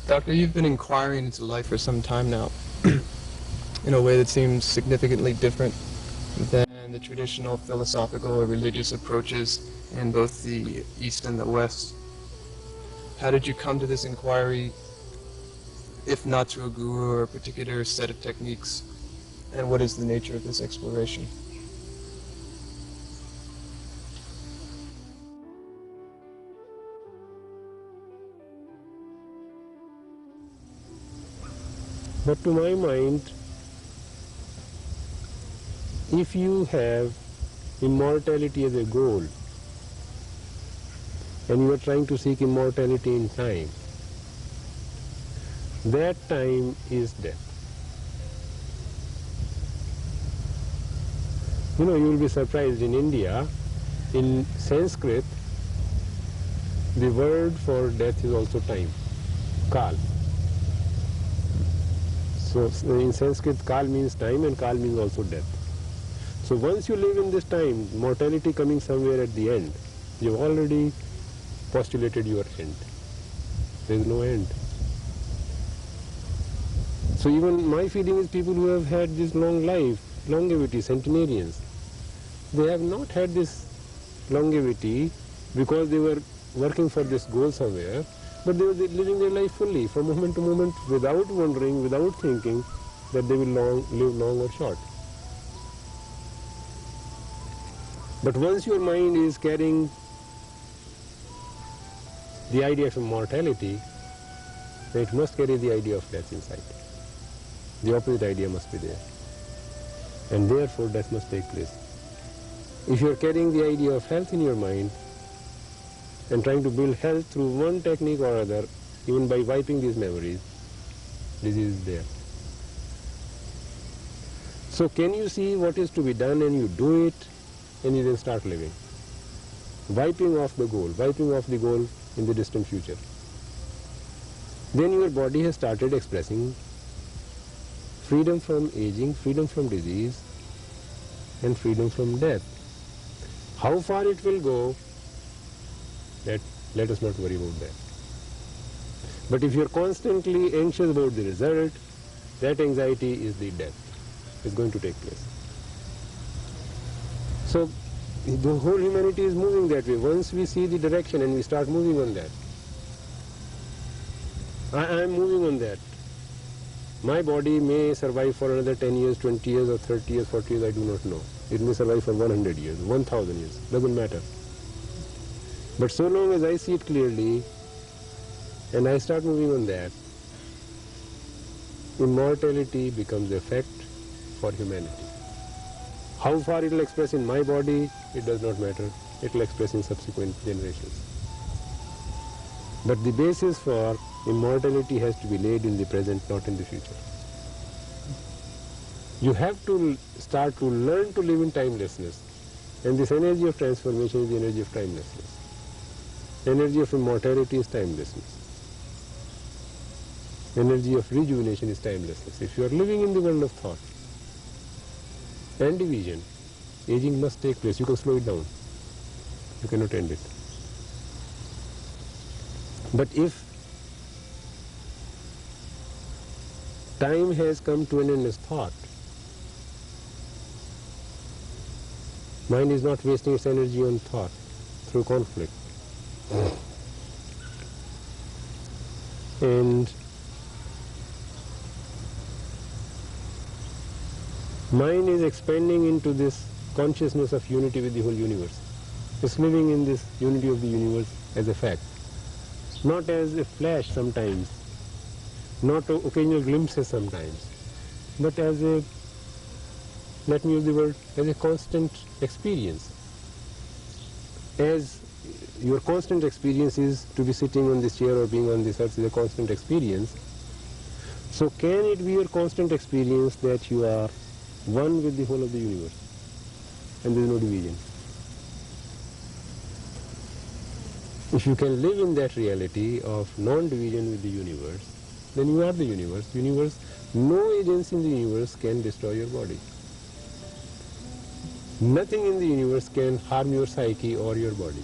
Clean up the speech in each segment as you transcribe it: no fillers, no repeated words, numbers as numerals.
Doctor, you've been inquiring into life for some time now, in a way that seems significantly different than the traditional philosophical or religious approaches in both the East and the West. How did you come to this inquiry, if not to a guru or a particular set of techniques? And what is the nature of this exploration? But to my mind, if you have immortality as a goal and you are trying to seek immortality in time, that time is death. You know, you will be surprised, in India, in Sanskrit, the word for death is also time, kal. So in Sanskrit, kal means time and kal means also death. So once you live in this time, mortality coming somewhere at the end, you've already postulated your end. There is no end. So even my feeling is people who have had this long life, longevity, centenarians, they have not had this longevity because they were working for this goal somewhere, but they were living their life fully, from moment to moment, without wondering, without thinking that they will live long or short. But once your mind is carrying the idea of immortality, then it must carry the idea of death inside. The opposite idea must be there. And therefore death must take place. If you are carrying the idea of health in your mind and trying to build health through one technique or other, even by wiping these memories, disease is there. So can you see what is to be done and you do it and you then start living? Wiping off the goal in the distant future. Then your body has started expressing freedom from aging, freedom from disease, and freedom from death. How far it will go, let us not worry about that. But if you are constantly anxious about the result, that anxiety is the death. It's going to take place. So the whole humanity is moving that way. Once we see the direction and we start moving on that, I am moving on that. My body may survive for another 10 years, 20 years or 30 years, 40 years, I do not know. It may survive for 100 years, 1000 years, doesn't matter. But so long as I see it clearly and I start moving on that, immortality becomes a fact for humanity. How far it will express in my body, it does not matter. It will express in subsequent generations. But the basis for immortality has to be laid in the present, not in the future. You have to start to learn to live in timelessness. And this energy of transformation is the energy of timelessness. Energy of immortality is timelessness. Energy of rejuvenation is timelessness. If you are living in the world of thought and division, aging must take place. You can slow it down. You cannot end it. But if time has come to an end as thought, mind is not wasting its energy on thought through conflict. And mind is expanding into this consciousness of unity with the whole universe. It's living in this unity of the universe as a fact. Not as a flash sometimes, not occasional glimpses sometimes, but as a, let me use the word, as a constant experience. As your constant experience is to be sitting on this chair or being on this earth is a constant experience, so can it be your constant experience that you are one with the whole of the universe and there is no division? If you can live in that reality of non-division with the universe, then you are the universe. No agency in the universe can destroy your body. Nothing in the universe can harm your psyche or your body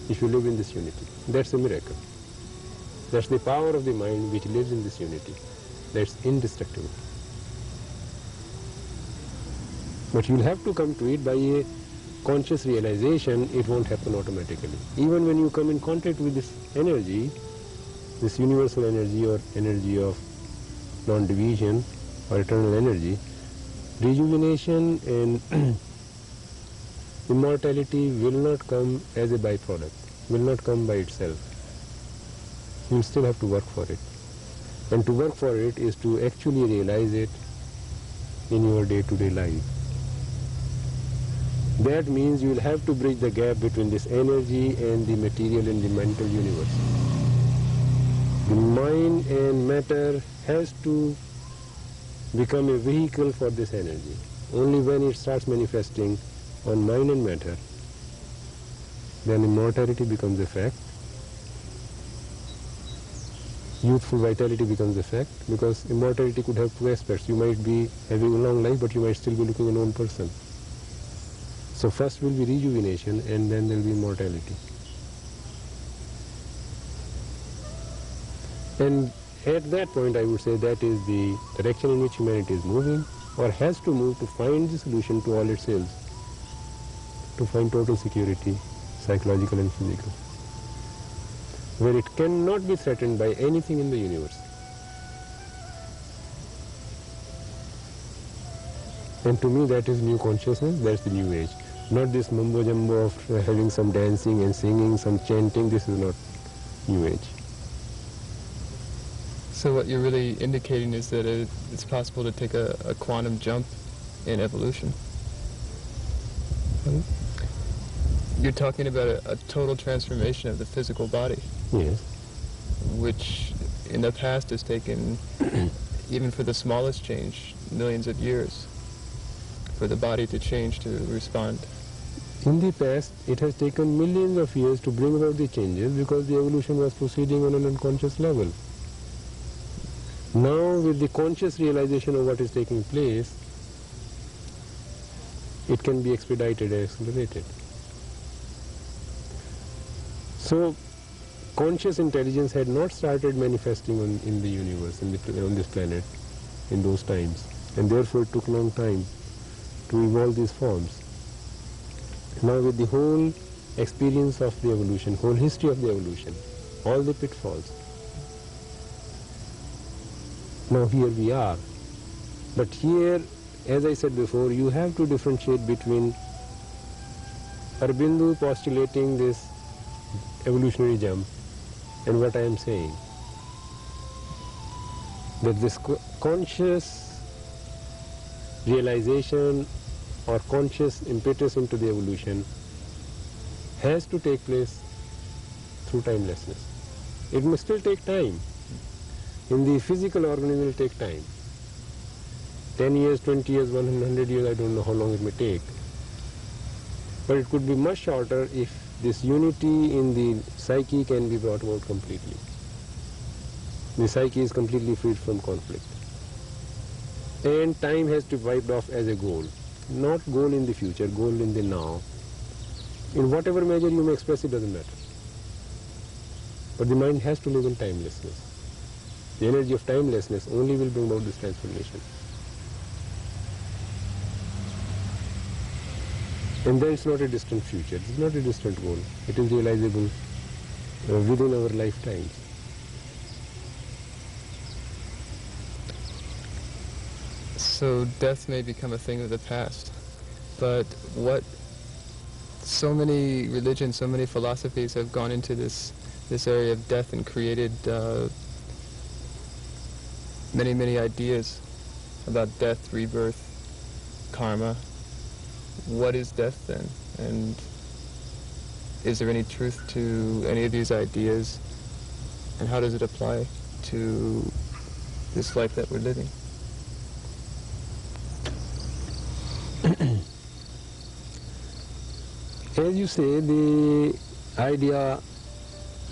if you live in this unity. That's a miracle. That's the power of the mind which lives in this unity. That's indestructible. But you'll have to come to it by a conscious realization. It won't happen automatically. Even when you come in contact with this energy, this universal energy or energy of non-division or eternal energy, rejuvenation and immortality will not come as a byproduct, will not come by itself. You still have to work for it. And to work for it is to actually realize it in your day-to-day life. That means you will have to bridge the gap between this energy and the material and the mental universe. The mind and matter has to become a vehicle for this energy. Only when it starts manifesting on mind and matter, then immortality becomes a fact. Youthful vitality becomes a fact, because immortality could have two aspects. You might be having a long life, but you might still be looking an old person. So first will be rejuvenation, and then there will be immortality. And at that point, I would say that is the direction in which humanity is moving, or has to move, to find the solution to all its ills, to find total security, psychological and physical, where it cannot be threatened by anything in the universe. And to me, that is new consciousness, that's the new age. Not this mumbo jumbo of having some dancing and singing, some chanting. This is not new age. So what you're really indicating is that it's possible to take a quantum jump in evolution. You're talking about a total transformation of the physical body. Yes. Which in the past has taken, even for the smallest change, millions of years for the body to change, to respond. In the past, it has taken millions of years to bring about the changes, because the evolution was proceeding on an unconscious level. Now, with the conscious realization of what is taking place, it can be expedited and accelerated. So, conscious intelligence had not started manifesting in the universe, on this planet, in those times, and therefore it took a long time to evolve these forms. Now with the whole experience of the evolution, whole history of the evolution, all the pitfalls, now here we are. But here, as I said before, you have to differentiate between Aurobindo postulating this evolutionary jump and what I am saying. That this conscious realization or conscious impetus into the evolution has to take place through timelessness. It must still take time. In the physical organism, it will take time. 10 years, 20 years, 100 years, I don't know how long it may take. But it could be much shorter if this unity in the psyche can be brought about completely. The psyche is completely freed from conflict. And time has to be wiped off as a goal. Not goal in the future, goal in the now. In whatever measure you may express, it doesn't matter. But the mind has to live in timelessness. The energy of timelessness only will bring about this transformation. And then it's not a distant future, it's not a distant goal. It is realizable within our lifetimes. So death may become a thing of the past, but what so many religions, so many philosophies have gone into this area of death and created many ideas about death, rebirth, karma. What is death then? And is there any truth to any of these ideas? And how does it apply to this life that we're living? As you say, the idea,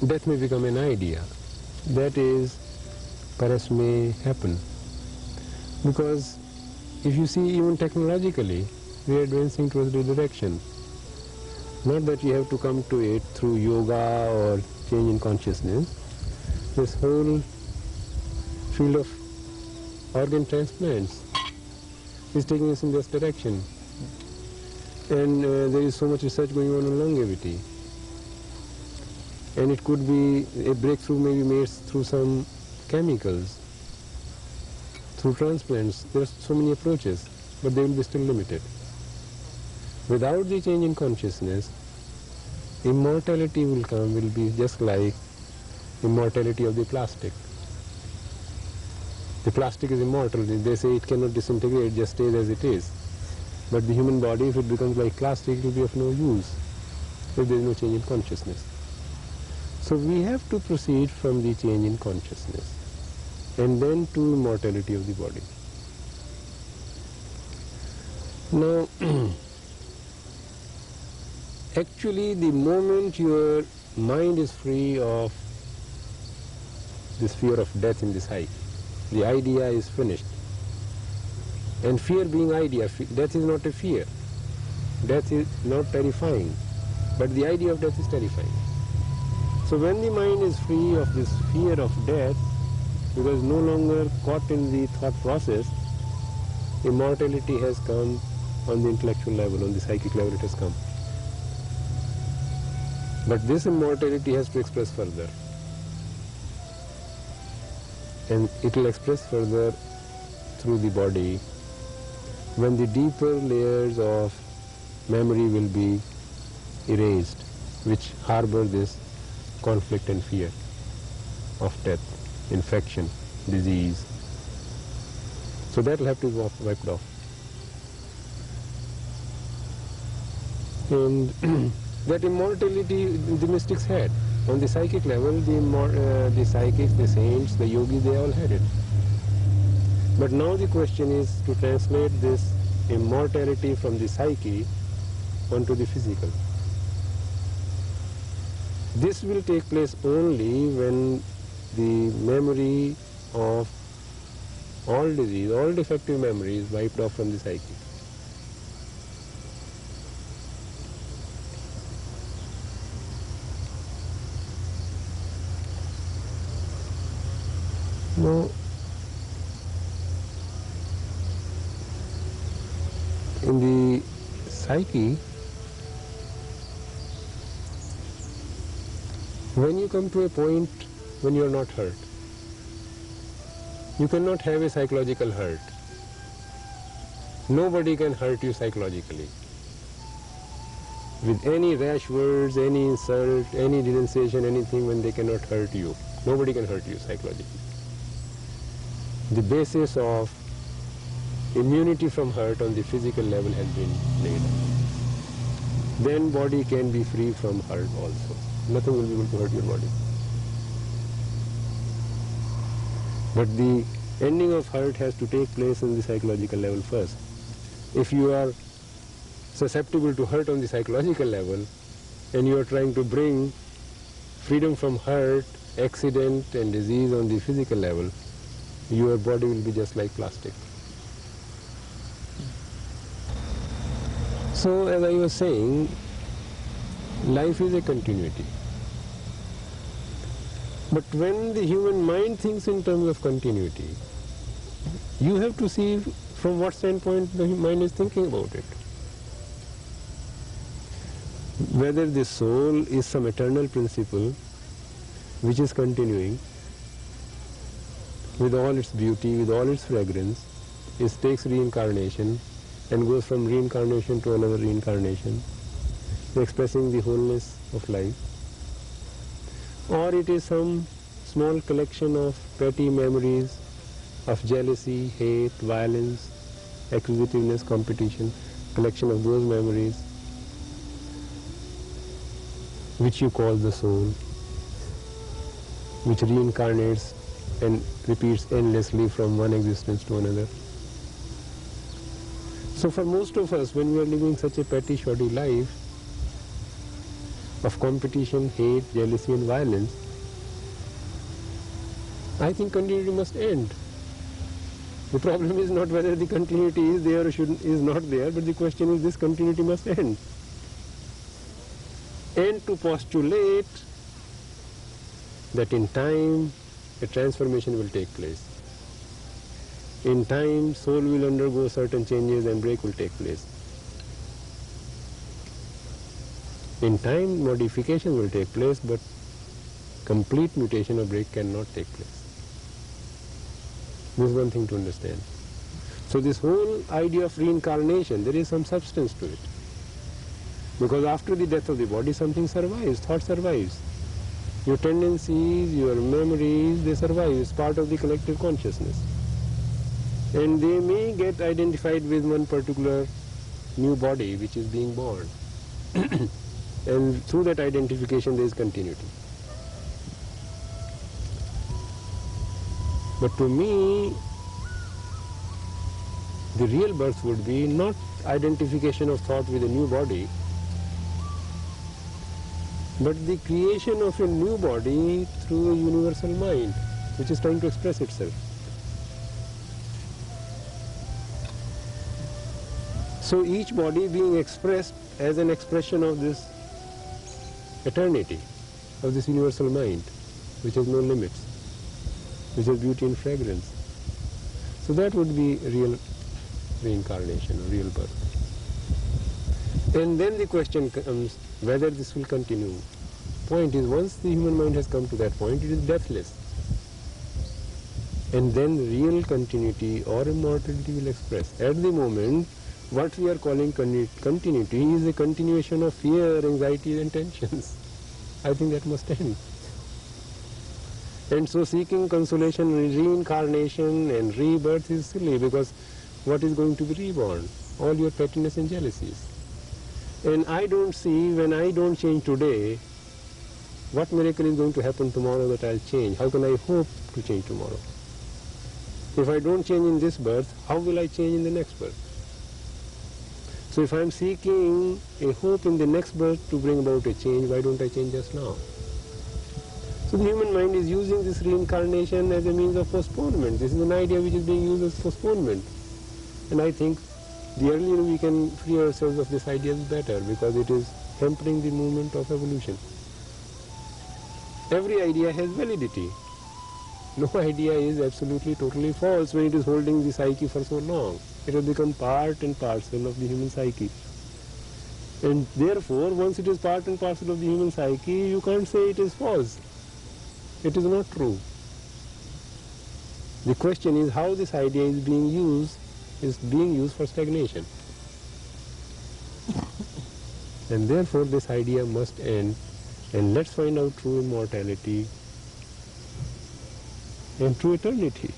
death may become an idea. That is, perhaps may happen. Because if you see, even technologically, we are advancing towards the direction. Not that you have to come to it through yoga or change in consciousness, this whole field of organ transplants is taking us in this direction. And there is so much research going on longevity. And it could be a breakthrough may be made through some chemicals, through transplants. There are so many approaches, but they will be still limited. Without the change in consciousness, immortality will come, will be just like immortality of the plastic. The plastic is immortal. They say it cannot disintegrate, it just stays as it is. But the human body, if it becomes like plastic, it will be of no use if there is no change in consciousness. So we have to proceed from the change in consciousness and then to immortality of the body. Now, actually the moment your mind is free of this fear of death in the psyche, the idea is finished. And fear being idea, death is not a fear. Death is not terrifying, but the idea of death is terrifying. So when the mind is free of this fear of death, because no longer caught in the thought process, immortality has come on the intellectual level, on the psychic level it has come. But this immortality has to express further. And it will express further through the body when the deeper layers of memory will be erased, which harbor this conflict and fear of death, infection, disease. So that will have to be wiped off. And that immortality the mystics had. On the psychic level, the psychics, the saints, the yogis, they all had it. But now the question is to translate this immortality from the psyche onto the physical. This will take place only when the memory of all disease, all defective memory is wiped off from the psyche. Now, in the psyche, when you come to a point when you are not hurt, you cannot have a psychological hurt. Nobody can hurt you psychologically. With any rash words, any insult, any denunciation, anything, when they cannot hurt you. Nobody can hurt you psychologically. The basis of immunity from hurt on the physical level has been laid. Then body can be free from hurt also. Nothing will be able to hurt your body. But the ending of hurt has to take place on the psychological level first. If you are susceptible to hurt on the psychological level and you are trying to bring freedom from hurt, accident and disease on the physical level, your body will be just like plastic. So as I was saying, life is a continuity. But when the human mind thinks in terms of continuity, you have to see from what standpoint the mind is thinking about it. Whether the soul is some eternal principle which is continuing with all its beauty, with all its fragrance, it takes reincarnation and goes from reincarnation to another reincarnation, expressing the wholeness of life. Or it is some small collection of petty memories of jealousy, hate, violence, acquisitiveness, competition, collection of those memories which you call the soul, which reincarnates and repeats endlessly from one existence to another. So for most of us, when we are living such a petty, shoddy life of competition, hate, jealousy and violence, I think continuity must end. The problem is not whether the continuity is there or is not there, but the question is this continuity must end. And to postulate that in time a transformation will take place. In time, soul will undergo certain changes and break will take place. In time, modification will take place, but complete mutation or break cannot take place. This is one thing to understand. So this whole idea of reincarnation, there is some substance to it. Because after the death of the body, something survives, thought survives. Your tendencies, your memories, they survive. It's part of the collective consciousness. And they may get identified with one particular new body which is being born. And through that identification there is continuity. But to me, the real birth would be not identification of thought with a new body, but the creation of a new body through a universal mind, which is trying to express itself. So each body being expressed as an expression of this eternity, of this universal mind, which has no limits, which has beauty and fragrance. So that would be real reincarnation, real birth. And then the question comes whether this will continue. Point is, once the human mind has come to that point, it is deathless. And then real continuity or immortality will express. At the moment, what we are calling continuity is a continuation of fear, anxiety and tensions. I think that must end. And so seeking consolation in reincarnation and rebirth is silly, because what is going to be reborn? All your pettiness and jealousies. And I don't see, when I don't change today, what miracle is going to happen tomorrow that I'll change? How can I hope to change tomorrow? If I don't change in this birth, how will I change in the next birth? So if I'm seeking a hope in the next birth to bring about a change, why don't I change just now? So the human mind is using this reincarnation as a means of postponement. This is an idea which is being used as postponement. And I think the earlier we can free ourselves of this idea, the better, because it is hampering the movement of evolution. Every idea has validity. No idea is absolutely totally false when it is holding the psyche for so long. It has become part and parcel of the human psyche. And therefore, once it is part and parcel of the human psyche, you can't say it is false. It is not true. The question is how this idea is being used for stagnation. And therefore this idea must end, and let's find out true immortality and true eternity.